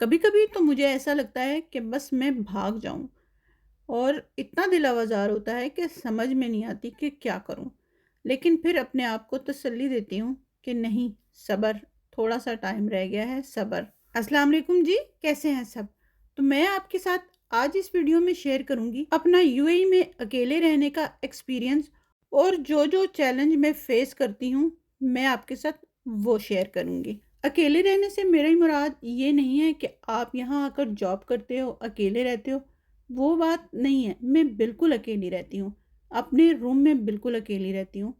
कभी कभी तो मुझे ऐसा लगता है कि बस मैं भाग जाऊं और इतना दिल आवाज़ार होता है कि समझ में नहीं आती कि क्या करूं। लेकिन फिर अपने आप को तसल्ली देती हूँ कि नहीं, सब्र, थोड़ा सा टाइम रह गया है, सब्र। अस्सलाम वालेकुम जी, कैसे हैं सब? तो मैं आपके साथ आज इस वीडियो में शेयर करूंगी अपना यूएई में अकेले रहने का एक्सपीरियंस, और जो जो चैलेंज मैं फेस करती हूँ मैं आपके साथ वो शेयर करूंगी। अकेले रहने से मेरी मुराद ये नहीं है कि आप यहाँ आकर जॉब करते हो, अकेले रहते हो, वो बात नहीं है। मैं बिल्कुल अकेली रहती हूँ, अपने रूम में बिल्कुल अकेली रहती हूँ।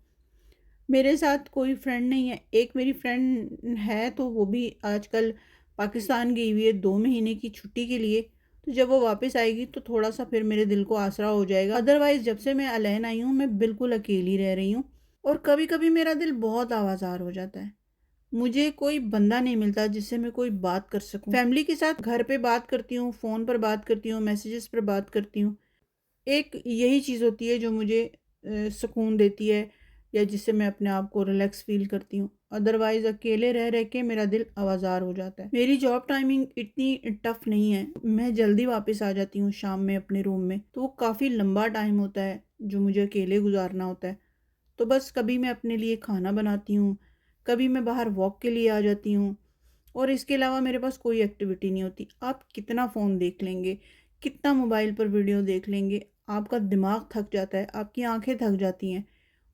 मेरे साथ कोई फ्रेंड नहीं है। एक मेरी फ्रेंड है तो वो भी आजकल पाकिस्तान गई हुई है 2 महीने की छुट्टी के लिए। तो जब वो वापस आएगी तो थोड़ा सा फिर मेरे दिल को आसरा हो जाएगा। अदरवाइज़ जब से मैं अलैन आई हूँ मैं बिल्कुल अकेली रह रही हूँ। और कभी कभी मेरा दिल बहुत आवाज़ार हो जाता है। मुझे कोई बंदा नहीं मिलता जिससे मैं कोई बात कर सकूं। फैमिली के साथ घर पे बात करती हूँ, फ़ोन पर बात करती हूँ, मैसेजेस पर बात करती हूँ। एक यही चीज़ होती है जो मुझे सुकून देती है या जिससे मैं अपने आप को रिलैक्स फ़ील करती हूँ। अदरवाइज़ अकेले रह रह के मेरा दिल आवाज़ार हो जाता है। मेरी जॉब टाइमिंग इतनी टफ़ नहीं है, मैं जल्दी वापस आ जाती हूँ शाम में अपने रूम में। तो वो काफ़ी लंबा टाइम होता है जो मुझे अकेले गुजारना होता है। तो बस कभी मैं अपने लिए खाना बनाती हूँ, कभी मैं बाहर वॉक के लिए आ जाती हूँ, और इसके अलावा मेरे पास कोई एक्टिविटी नहीं होती। आप कितना फ़ोन देख लेंगे, कितना मोबाइल पर वीडियो देख लेंगे, आपका दिमाग थक जाता है, आपकी आंखें थक जाती हैं।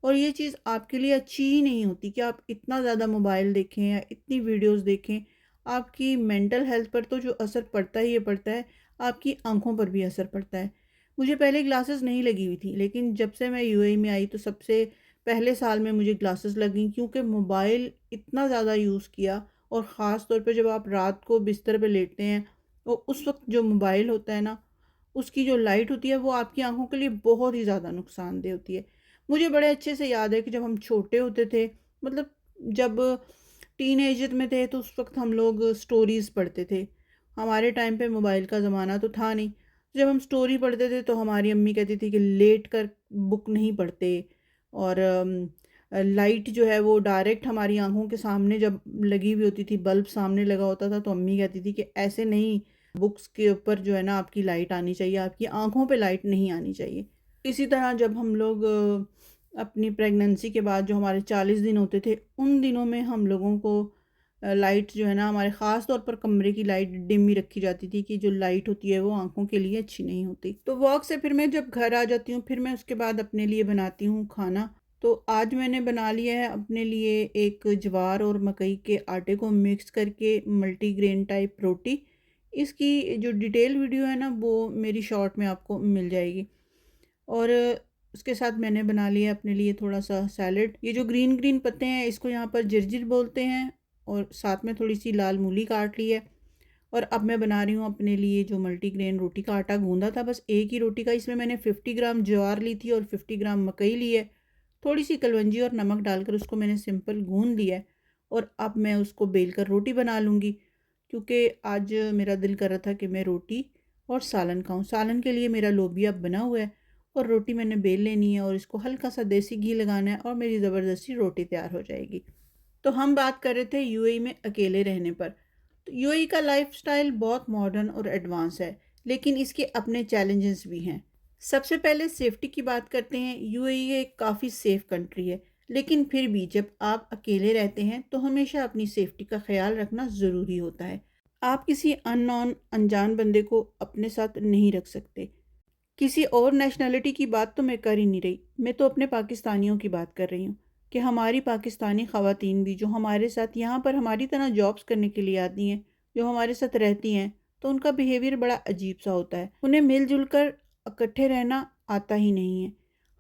और ये चीज़ आपके लिए अच्छी ही नहीं होती कि आप इतना ज़्यादा मोबाइल देखें या इतनी वीडियोस देखें। आपकी मेंटल हेल्थ पर तो जो असर पड़ता ही पड़ता है, आपकी आंखों पर भी असर पड़ता है। मुझे पहले ग्लासेस नहीं लगी हुई थी, लेकिन जब से मैं यूएई में आई तो सबसे पहले साल में मुझे ग्लासेस लगी, क्योंकि मोबाइल इतना ज़्यादा यूज़ किया। और ख़ास तौर पे जब आप रात को बिस्तर पे लेटते हैं तो उस वक्त जो मोबाइल होता है ना, उसकी जो लाइट होती है वो आपकी आंखों के लिए बहुत ही ज़्यादा नुकसानदेह होती है। मुझे बड़े अच्छे से याद है कि जब हम छोटे होते थे, मतलब जब टीनेजर में थे, तो उस वक्त हम लोग स्टोरीज़ पढ़ते थे। हमारे टाइम पे मोबाइल का ज़माना तो था नहीं। जब हम स्टोरी पढ़ते थे तो हमारी अम्मी कहती थी कि लेट कर बुक नहीं पढ़ते। और लाइट जो है वो डायरेक्ट हमारी आंखों के सामने जब लगी हुई होती थी, बल्ब सामने लगा होता था, तो अम्मी कहती थी कि ऐसे नहीं, बुक्स के ऊपर जो है ना आपकी लाइट आनी चाहिए, आपकी आंखों पे लाइट नहीं आनी चाहिए। इसी तरह जब हम लोग अपनी प्रेगनेंसी के बाद जो हमारे 40 दिन होते थे, उन दिनों में हम लोगों को लाइट जो है ना, हमारे ख़ास तौर पर कमरे की लाइट डिम ही रखी जाती थी कि जो लाइट होती है वो आंखों के लिए अच्छी नहीं होती। तो वॉक से फिर मैं जब घर आ जाती हूँ, फिर मैं उसके बाद अपने लिए बनाती हूँ खाना। तो आज मैंने बना लिया है अपने लिए एक ज्वार और मकई के आटे को मिक्स करके मल्टीग्रेन टाइप रोटी। इसकी जो डिटेल वीडियो है ना वो मेरी शॉर्ट में आपको मिल जाएगी। और उसके साथ मैंने बना लिया अपने लिए थोड़ा सा सैलड। ये जो ग्रीन ग्रीन पत्ते हैं इसको यहाँ पर जिरजिर बोलते हैं। और साथ में थोड़ी सी लाल मूली काट ली है। और अब मैं बना रही हूँ अपने लिए जो मल्टीग्रेन रोटी का आटा गूंदा था, बस एक ही रोटी का। इसमें मैंने 50 ग्राम ज्वार ली थी और 50 ग्राम मकई ली है। थोड़ी सी कलवंजी और नमक डालकर उसको मैंने सिंपल गूंद लिया है। और अब मैं उसको बेल कर रोटी बना लूँगी, क्योंकि आज मेरा दिल कर रहा था कि मैं रोटी और सालन खाऊं। सालन के लिए मेरा लोबिया बना हुआ है, और रोटी मैंने बेल लेनी है और इसको हल्का सा देसी घी लगाना है और मेरी ज़बरदस्ती रोटी तैयार हो जाएगी। तो हम बात कर रहे थे यूएई में अकेले रहने पर। तो यूएई का लाइफस्टाइल बहुत मॉडर्न और एडवांस है, लेकिन इसके अपने चैलेंजेस भी हैं। सबसे पहले सेफ्टी की बात करते हैं। यूएई एक काफ़ी सेफ़ कंट्री है, लेकिन फिर भी जब आप अकेले रहते हैं तो हमेशा अपनी सेफ्टी का ख्याल रखना ज़रूरी होता है। आप किसी अननोन अनजान बंदे को अपने साथ नहीं रख सकते। किसी और नेशनैलिटी की बात तो मैं कर ही नहीं रही, मैं तो अपने पाकिस्तानियों की बात कर रही हूँ कि हमारी पाकिस्तानी ख़वातीन भी जो हमारे साथ यहाँ पर हमारी तरह जॉब्स करने के लिए आती हैं, जो हमारे साथ रहती हैं, तो उनका बिहेवियर बड़ा अजीब सा होता है। उन्हें मिलजुल कर इकट्ठे रहना आता ही नहीं है।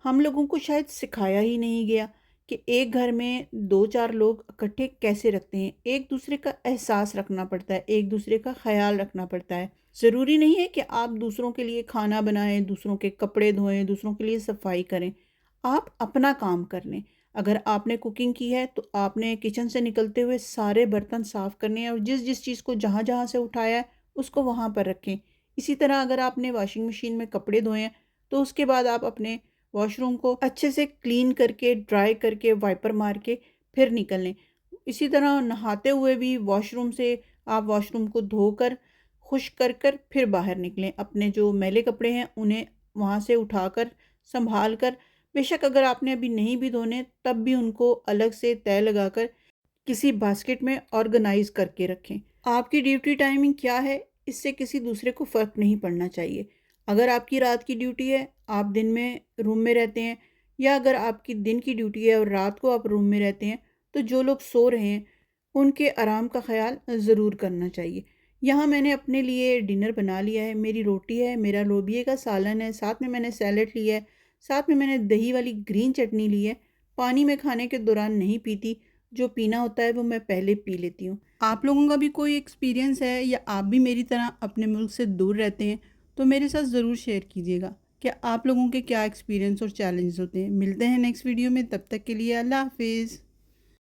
हम लोगों को शायद सिखाया ही नहीं गया कि एक घर में दो चार लोग इकट्ठे कैसे रखते हैं। एक दूसरे का एहसास रखना पड़ता है, एक दूसरे का ख्याल रखना पड़ता है। ज़रूरी नहीं है कि आप दूसरों के लिए खाना बनाएं, दूसरों के कपड़े धोएं, दूसरों के लिए सफाई करें। आप अपना काम कर लें। अगर आपने कुकिंग की है तो आपने किचन से निकलते हुए सारे बर्तन साफ़ करने हैं और जिस जिस चीज़ को जहाँ जहाँ से उठाया है उसको वहाँ पर रखें। इसी तरह अगर आपने वॉशिंग मशीन में कपड़े धोए हैं तो उसके बाद आप अपने वॉशरूम को अच्छे से क्लीन करके, ड्राई करके, वाइपर मार के फिर निकल लें। इसी तरह नहाते हुए भी वॉशरूम से आप वॉशरूम को धोकर खुश कर कर फिर बाहर निकलें। अपने जो मैले कपड़े हैं उन्हें वहाँ से उठाकर संभाल कर, बेशक अगर आपने अभी नहीं भी धोने तब भी उनको अलग से तय लगाकर किसी बास्केट में ऑर्गेनाइज करके रखें। आपकी ड्यूटी टाइमिंग क्या है, इससे किसी दूसरे को फ़र्क नहीं पड़ना चाहिए। अगर आपकी रात की ड्यूटी है, आप दिन में रूम में रहते हैं, या अगर आपकी दिन की ड्यूटी है और रात को आप रूम में रहते हैं, तो जो लोग सो रहे हैं उनके आराम का ख्याल ज़रूर करना चाहिए। यहाँ मैंने अपने लिए डिनर बना लिया है। मेरी रोटी है, मेरा लोबिया का सालन है, साथ में मैंने सैलेड लिया है, साथ में मैंने दही वाली ग्रीन चटनी ली है। पानी मैं खाने के दौरान नहीं पीती, जो पीना होता है वो मैं पहले पी लेती हूँ। आप लोगों का भी कोई एक्सपीरियंस है या आप भी मेरी तरह अपने मुल्क से दूर रहते हैं तो मेरे साथ ज़रूर शेयर कीजिएगा कि आप लोगों के क्या एक्सपीरियंस और चैलेंजेस होते हैं। मिलते हैं नेक्स्ट वीडियो में, तब तक के लिए अल्लाह हाफिज़।